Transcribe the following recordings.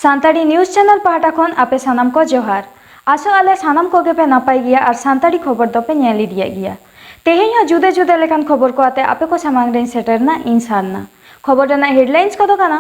सानताड़ी news channel पाहटा खन आपे सानाम को जोहार आसो आले सानाम को पे नापाय गिया और सानताड़ी खबर दोपे नेल इदिया गिया तेहें जुदे जुदे लेकान खबर को आते आपे को सामांग रेन सेटरना इन सारना खबर रेना हेडलाइंस को दो काना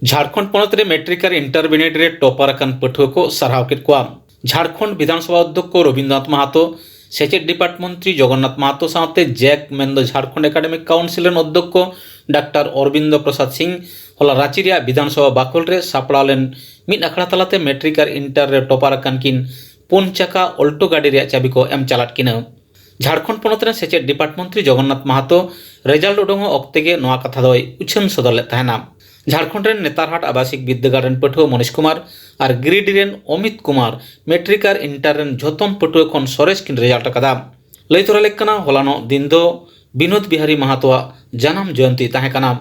झारखंड पनत रे मेट्रिक और इंटरमीडिएट रे टॉपर अकान पठुआ को सरहाव केद कोआ झारखंड विधानसभा अध्यक्ष रविन्द्रनाथ महतो सेचेद डिपार्टमेंट मंत्री जगन्नाथ महतो साथे जैक मेंदो झारखंड एकाडेमिक काउंसिल अध्यक्ष डाक्टर अरविंद प्रसाद सिंह हला रांची रे विधानसभा बाखल रे सापड़ा लेन मिद अखड़ा तलाते मेट्रिक और इंटर रे टॉपर अकान किन पुन चका अल्टो गाड़ी रे चाबी को एम चालाट किना झारखंड पनत रे सेचेद डिपार्टमेंट मंत्री जगन्नाथ महतो रिजल्ट उडोंग अक्ते गे नोआ कथा दोय उछन सदर ले तहना झारखंड रेन नेतारहाट आवासिक विद्यागार रेन पठुआ मनीष कुमार और गिरिडीह रेन अमित कुमार मेट्रिक और इंटर रेन झोतम पठुआ खन सरेस किन रिजल्ट कदा लई तोरा लेकना हलानो दिन दो विनोद बिहारी महतोआ जन्म जयंती ताहेकना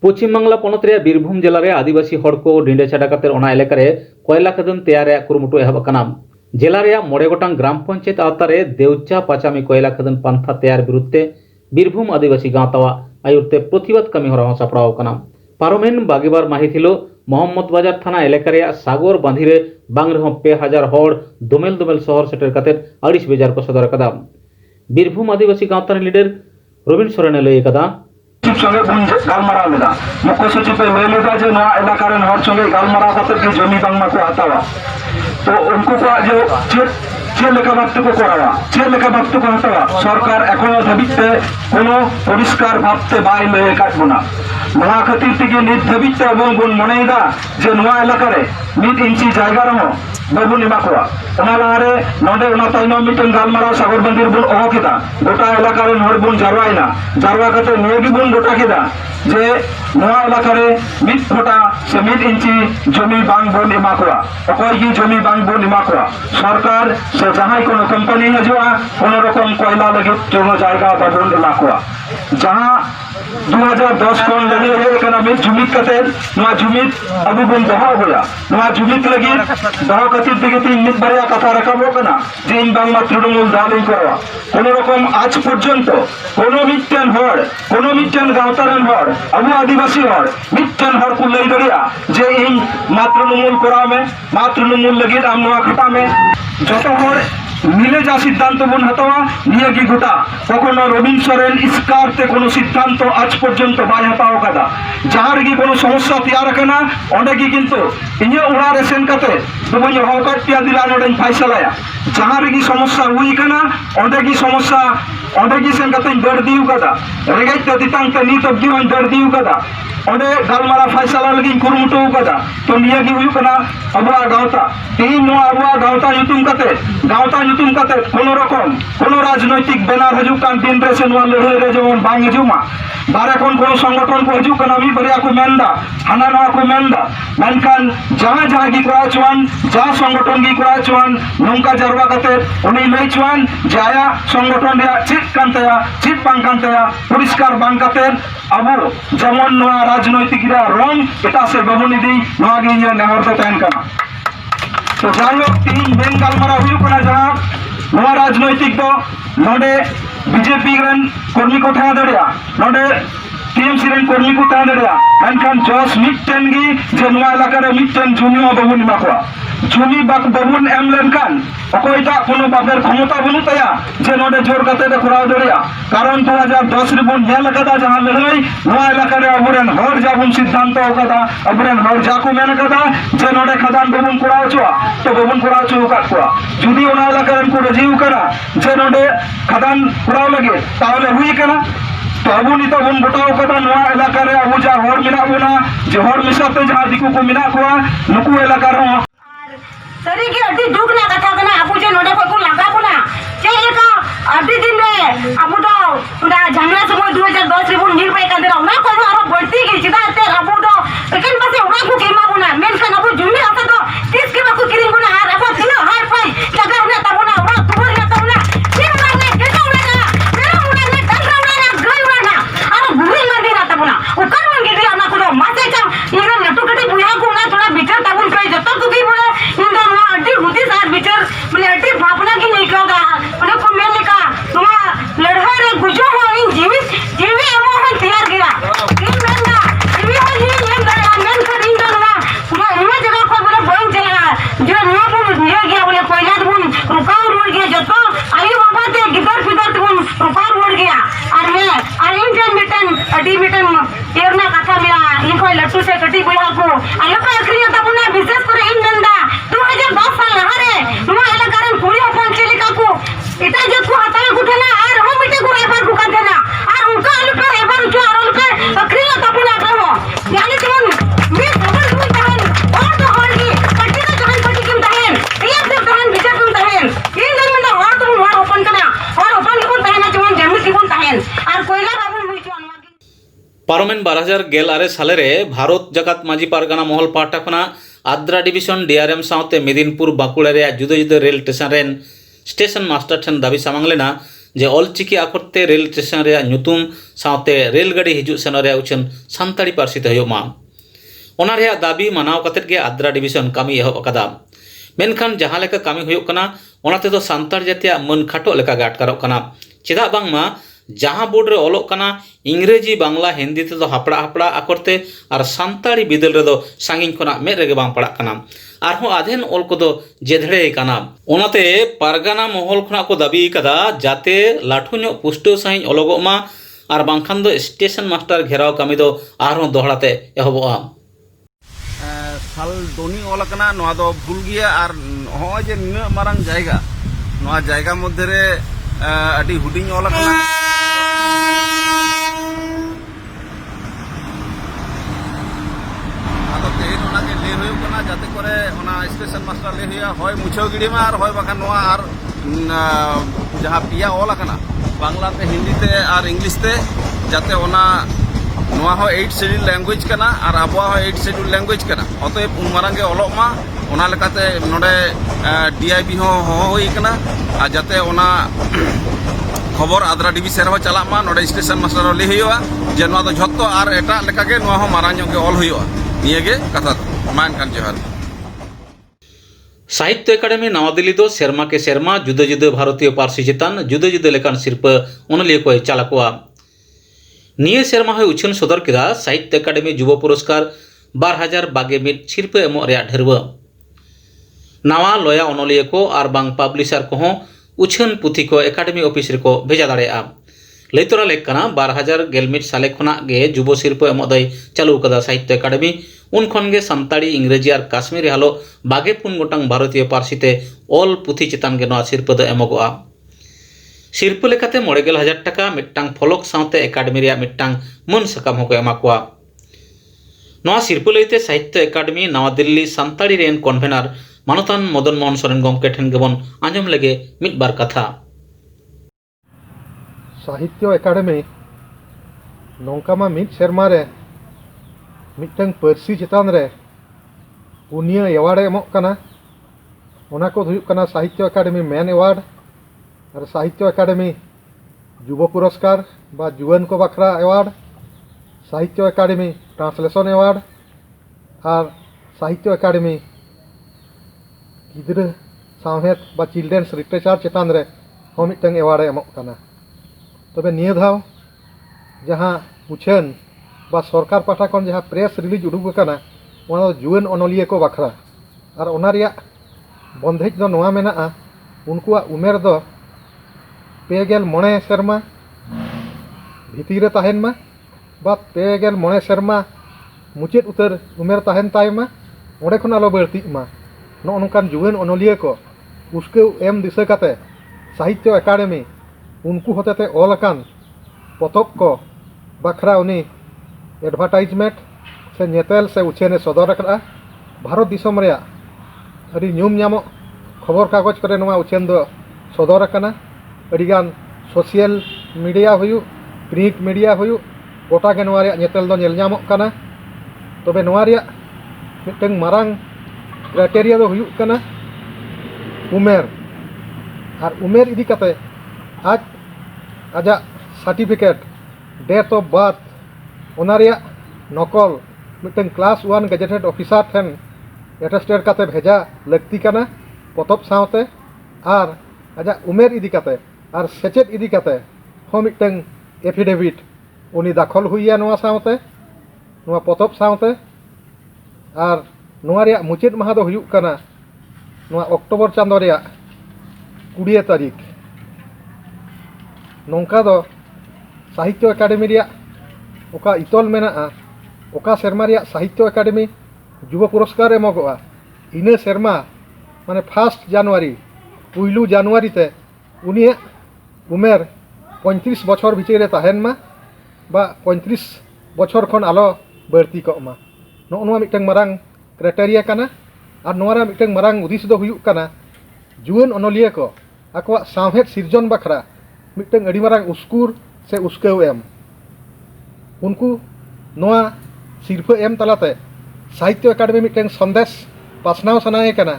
पश्चिम बांगला पनत रे बीरभूम जिला रे आदिवासी हड़ को डिंडे छाड़ा कते ओना एलाका रे कोयला खदन तैयार रे कुरुमुटु एहब कना जिला रे मोड़े गोटांग ग्राम पंचायत आवता रे देवचा पाचामी कोयला खदन पंथा तैयार विरुद्धे बीरभूम आदिवासी गांवतावा आयुरते प्रतिबाद कमी हरा सापड़ाव कना पारोमेन बागेबार माहिथिलो मोहम्मद बाजार थाना एलाका रे सागर बांधी रे बांग रह 2000 हड़ दोमेल दोमेल शहर सेटर कते अड़िस बेजार को सदर कदा बीरभूम आदिवासी गांवता लीडर रविन सोरेन लय कदा संगे गालमारा लेदा मुख्य सचिव पे लय लेदा जे नवा इलाका रेन हर संगे गालमारा कते के जमी बांगमा को हतावा तो उनको को जो चे लेखा बात को करावा चे लेखा बात को हतावा सरकार एखोनो धाबिते कोनो परिष्कार भाबते बाय लय काटबोना नवा खातिर तेगे नित धाबिते एबं बुन मनेदा जे नवा इलाका रे 1 इंची जायगा रहो बाबुन एमा कोआ ओना लारे नोडे ओना ताइनो मिटन गालमारा सागर बंदिर बुन ओहो केदा गोटा इलाका रे हर बुन जारवाइना जारवा कते नेगी बुन गोटा केदा जे नवा इलाका रे 1 फुटा से 1 इंची जमी बांग बुन एमा कोआ अकय की जमी बांग बुन एमा कोआ सरकार से जहां कोनो कंपनी हजुआ कोनो रकम कोयला लगे कोनो जायगा बाबुन एमा कोआ जहां 2010 कोन लगे है कना में जुमित कते नवा जुमित अबु बुन दहा होया नवा जुमित लगी दहा कतिर दिगे तीन मित बारिया कथा राखाबो कना जे इन बांगला तृणमूल दालई करवा कोनो रकम आज पर्यंत कोनो मिटन हड़ कोनो मिटन गावतारन हड़ अबु आदिवासी हड़ मिटन हड़ को लई दरिया जे इन मात्र तृणमूल करा में मात्र तृणमूल लगी आम नवा खटा में जतो हड़ मिले जा सिद्धांत बन हतवा निये की गोटा कखनो रविन सोरेन इसकारते कोनो सिद्धांत आज पर्यंत बाय हताव कदा जहां रगी कोनो समस्या तैयार कना ओंडे की किंतु इnye उड़ा रे सेन कते दुबई हौकाट पिया दिला नोडे फैसलाया जहां रगी समस्या हुई कना ओंडे की समस्या ओंडे की सेन कते दड़ दिउ कदा रेगाई ते दितांग ते नीत अब्दी वन दड़ दिउ कदा ओंडे गालमारा फैसला लगी कुरुमुटु कदा तो निये की हुई कना अबुआ गावता तीन नो अबुआ गावता युतुम कते कोनो रकम कोनो राजनैतिक बेनार हजू कान दिन रे से नवा लड़ाई रे जेमन बांग हजूमा बारे कोनो संगठन को हजू कना मी बरिया को मेंदा हाना नवा को मेंदा मेनखान जहां जहां की करा चुआन जहां संगठन की करा चुआन नौका जरवा कते उनी लई चुआन जाया संगठन रे चित कांतया चित बांग कांतया परिष्कार बांग कते अबो जेमन नवा राजनैतिक रे रंग एटा से बबुनी दी नवा गे नेहर तो तहन कना तो जायो तीन बेन गालमारा हुई कना जहां नवा राजनैतिक दो नोडे बीजेपी रन कर्मी को ठा दड़िया नोडे टीएमसी रन कर्मी को ठा दड़िया मेनखान जस मिटन गी जे नवा इलाका रे मिटन जुनिया बबुन माखवा जुनी बाक बबुन एम लेनखान अकोयटा कोनो बापेर क्षमता बनुतया जे नोडे जोर कते दे खराव दड़िया कारण 2010 रे बुन नेल कदा जहां लड़ाई नवा इलाका रे अबुरेन हर जाबुन सिद्धांत कदा अबुरेन हर जाको मेन कदा जे नोडे खदान बबुन कराव चुआ तो बबुन कराव चु का कोआ जुदी ओना इलाका रन को जीव करा जे नोडे खदान कराव लगे ताहले हुई कना तो अबु नित बन गोटाव कदा नवा इलाका रे अबु जा हर मिना बुना जे हर मिसाते जहां दिकु को मिना कोआ नुकु इलाका रो सरी के अड्डी दुख ना कथा कना अबु जे नोडे को लगा कोना जे एका अड्डी दिन रे अबु तो पुरा झंगला समय 2010 रे बुन निर्भय कंदे ना को आरो बढ़ती गई चिदा ते अबु तो लेकिन बसे उड़ा को केमा बुना मेन कन अबु जुमी आता तो 30 के बाकू किरिन बुना हार अबु दिनो हार पाई लगा ना तबुना उड़ा तुबर ना तबुना फिर उड़ा ने केटा उड़ा ना मेरा उड़ा ने दंगा उड़ा ना गई उड़ा ना आरो बुरी मंदी ना तबुना उकन मंगी दिया ना को मासे का इनो नटुकटी बुया को ना थोड़ा बिटर तबुन कई जतो को भी बोले इंदो ना अड्डी हुती सार बिटर बोले अड्डी पारमेन 2016 साले रे भारत जगत माजी पारगाना महल पाहटा खना आद्रा डिविशन डीआरएम साउते मेदिनीपुर बांकुड़ा रे जुदा जुदा रेल स्टेशन रेन स्टेशन मास्टर ठेन दाबी सामांग लेना जे ऑलचिकी आखरते रेल स्टेशन रे नुतुम साउते रेल गाड़ी हिजु सेन रे उछन सानताड़ी पारसी ते हुयुमा ओना रे दाबी मानाव कतेत गे आद्रा डिविशन कामी एहब अकादा मेनखान जहां लेका कामी हुयुक कना ओनाते दो सानताड़ जातिया मन खाटो लेका गे आटकारक कना चेदा बांगमा जहां बोर्ड रे ऑलोक कना इंग्रेजी बांग्ला हिंदी ते दो हापड़ा हापड़ा आकरते और सानताड़ी बिदल रे दो सांगिन खना मे रेगे बांग पड़ा कना आरहों आधेन ऑल को दो जेधड़े कना ओनाते पारगाना महल खना को दाबी कदा जाते लाठु नो पुष्टो साइन ऑलोगोमा और बांखान दो स्टेशन मास्टर घेराव कामी दो आरहों दोहड़ाते एहबोआ साल दोनी ओलकना नोआ दो भूल गया और हो जे निना मारंग जायगा नोआ जायगा मध्य रे अडी हुडिंग ओलकना आदो तेन ओना के ले होयो कना जाते करे ओना स्टेशन मास्टर ले होया होय मुछो गिडी मा और होय बाखा नोआ और जहां पिया ओलकना बांग्ला ते हिंदी ते और इंग्लिश ते जाते ओना नोआ हो 8 शेड्यूल लैंग्वेज कना और आबवा हो 8 शेड्यूल लैंग्वेज कना अतएव उन मारंग के ओलोक मा ओना लेकाते नोडे डीआईबी हो होई कना आ जाते ओना खबर आद्रा डिविशन रे चला मा नोडे स्टेशन मास्टर ले होया जे नोआ दो झत्तो और एटा लेका के नोआ हो मारांग के ऑल होया निये गे कथा मान कान जोहार साहित्य अकादमी नवा दिल्ली दो सेरमा के सेरमा जुदा जुदा भारतीय पारसी चेतान जुदा जुदा लेकान सिरपा ओनलिए को चालकोआ निये सेरमा है उछन सदर केदा साहित्य अकादमी युवा पुरस्कार 2021 सिरपा एमो रे ढेरवा नवा लया ओनलिए को और बांग पब्लिशर को उछन पुथी को एकाडेमी ऑफिस रे को भेजा दाड़ेआ लैतरा लेकना 2011 साले खना गे युवा सिरपा एमो दई चालू कदा साहित्य अकादमी उन खन गे सानताड़ी इंग्रेजी और काश्मीरी हालो 22 गोटांग भारतीय पारसीते ऑल पुथी चितान गे नवा सिरपा द एमोगोआ सिरपा लेकाते 90,000 टाका मिट्टांग फलक साउते एकाडेमी रे मिट्टांग मन सकाम होको एमा कोआ नवा सिरपा लैते साहित्य अकादमी नवा दिल्ली सानताड़ी रेन कन्वेनर मानतान मदन मोहन सोरेन गमके ठेन गेबन आंजम लगे मिट बार कथा साहित्य अकादमी नौकामा मिट सेरमा रे मिट्टांग पारसी चितान रे पुनिया एवार्ड एमोक कना ओना को हुयुक कना साहित्य अकादमी मेन एवार्ड और साहित्य अकादमी युवा पुरस्कार बा जुआन को बखरा एवार्ड साहित्य अकादमी ट्रांसलेशन एवार्ड और साहित्य अकादमी गिद्रा सावहेद बा चिल्ड्रेन्स लिटरेचर चेतान रे हो मिट्टांग एवार्ड एमोक कना तबे निये धाव जहां उछन बा सरकार पाठा खन जहां प्रेस रिलीज उडुक कना ओना जुआन ओनलिए को बखरा और ओना रिया बंधेज दो नोआ मेना उनकुआ उमेर दो 59 सेरमा भितीरे ताहेन मा बा 59 सेरमा मुचेद उतर उमेर ताहेन तायमा ओडे खन आलो बर्ती मा नो नोकान जुआन ओनलिए को उसके एम दिशा काते साहित्य अकादमी उनको होते ऑलकान पतब को बखरा उनी एडवर्टाइजमेंट से नेतेल से उछेने सदर रखा भारत दिसम रे अड़ी न्यूम नामो खबर कागज करे नवा उछेन दो सदर रखना अड़ीगान सोशल मीडिया हुयु प्रिंट मीडिया हुयु गोटा के नवा रे नेतेल दो नेल नामो कना तबे नवा रे मिटeng मारांग क्राइटेरिया दो हुयु कना उमेर और उमेर इदी कते आज आजा सर्टिफिकेट डेट ऑफ बर्थ ओना रे नकल मिटeng क्लास 1 गजेटेड ऑफिसर ठेन एटेस्टेड काते भेजा लगती कना पतब सावते और आजा उमेर इदी काते और सेचेत इदी काते हो मिटeng एफिडेविट उनी दाखल हुइया नवा सावते नवा पतब सावते और नवा रे मुचेद माहा दो हुयुक कना नवा अक्टोबर चांदो रे 20 तारीख नौका दो साहित्य अकादमी रे ओका इतल मेना ओका सेरमा रे साहित्य अकादमी युवा पुरस्कार एमोगोआ इना सेरमा माने 1 जनवरी पुइलू जनवरी ते उनिया उमेर 35 बछर भितर ताहेन मा बा 35 बछर खन आलो बर्ती कमा नोआ मिटeng मारांग क्राइटेरिया कना और नोरा मिटeng मारांग उद्देश्य दो हुयुक कना जुआन ओनलिया को आको सावहेद सिरजन बखरा मिटeng अड़ी मारांग उस्कुर से उस्केव एम उनको नोआ सिरफा एम तलाते साहित्य एकाडेमी मिटन संदेश पासनाव सनाए कना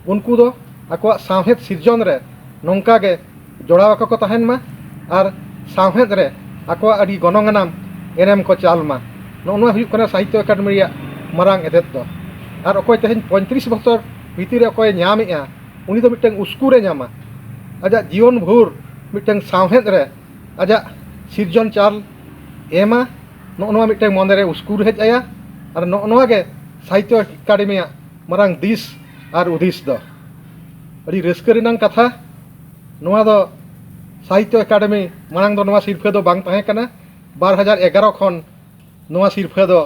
उनको दो आको साहेद सिरजन रे नौका गे जोड़ाव को तहन मा और साहेद रे आको अड़ी गनंगनाम एनएम को चालमा नोआ हुई कना साहित्य एकाडेमी रिया मारांग एदेत दो और अकोय तहन 35 बछर भीतर अकोय ᱧᱟᱢᱮᱜᱼᱟ उनी दो मिटन उस्कुरे ᱧᱟᱢᱟ आजा जीवन भूर मिटन साहेद रे आजा सिरजन चाल एमा नोआ मिटन मनरे उस्कुर हेज आया और नोआ गे साहित्य एकाडेमी मारांग दिस और उदिस दो अड़ी रस्क रिनांग कथा नोआ दो साहित्य एकाडेमी मांग दो नोआ सिरफा दो बांग ताहे कना 2011 खन नोआ सिरफा दो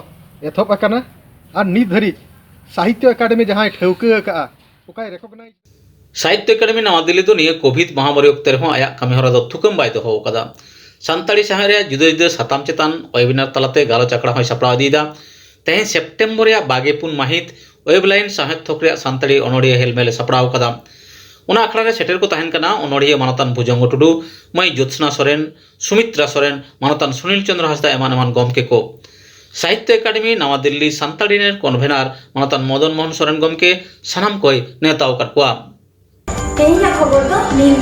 एथप अकना और नित धरी साहित्य एकाडेमी जहां ठेवका का ओकाय रिकॉग्नाइज साहित्य एकाडेमी नवा दिल्ली तो निये कोविड महामारी ऑक्ते रहो आया कमिहरा दो थुकम बाय दो होकदा सानताड़ी शहर रे जुदा जुदा साताम चेतान वेबिनार तलाते गालोच आखड़ा होय सपड़ा दीदा तेहे सेप्टेम्बर या 22 माहित वेबलाइन साहेद थोकरे सानताड़ी अनोड़िया हेलमेले सपड़ा कदा उना आखड़ा रे सेटेर को तहन कना अनोड़िया मानतान भुजंग टुडू मई ज्योत्सना सोरेन सुमित्रा सोरेन मानतान सुनील चंद्र हांसदा एमान एमान गमके को साहित्य एकाडेमी नवा दिल्ली सानताड़ी ने कन्वेनर मानतान मदन मोहन सोरेन गमके सानाम कोई नेताओ काटकुआ तेहिया खबर दो नील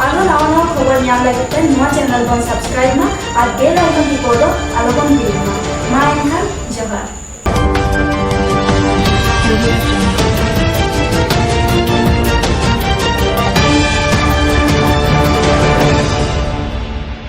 आलो नवा खबर ᱧᱟᱢ ᱞᱟᱹᱜᱤᱫ ᱛᱮ ᱱᱚᱣᱟ ᱪᱮᱱᱮᱞ ᱵᱚᱱ ᱥᱟᱵᱥᱠᱨᱟᱭᱤᱵ ᱢᱟ ᱟᱨ ᱵᱮᱞ ᱟᱭᱠᱚᱱ ᱴᱤᱯᱟᱹᱣ ᱫᱚ ᱟᱞᱚᱵᱚᱱ ᱦᱤᱲᱤᱧ ᱢᱟ ᱮᱱᱠᱷᱟᱱ ᱡᱚᱦᱟᱨ।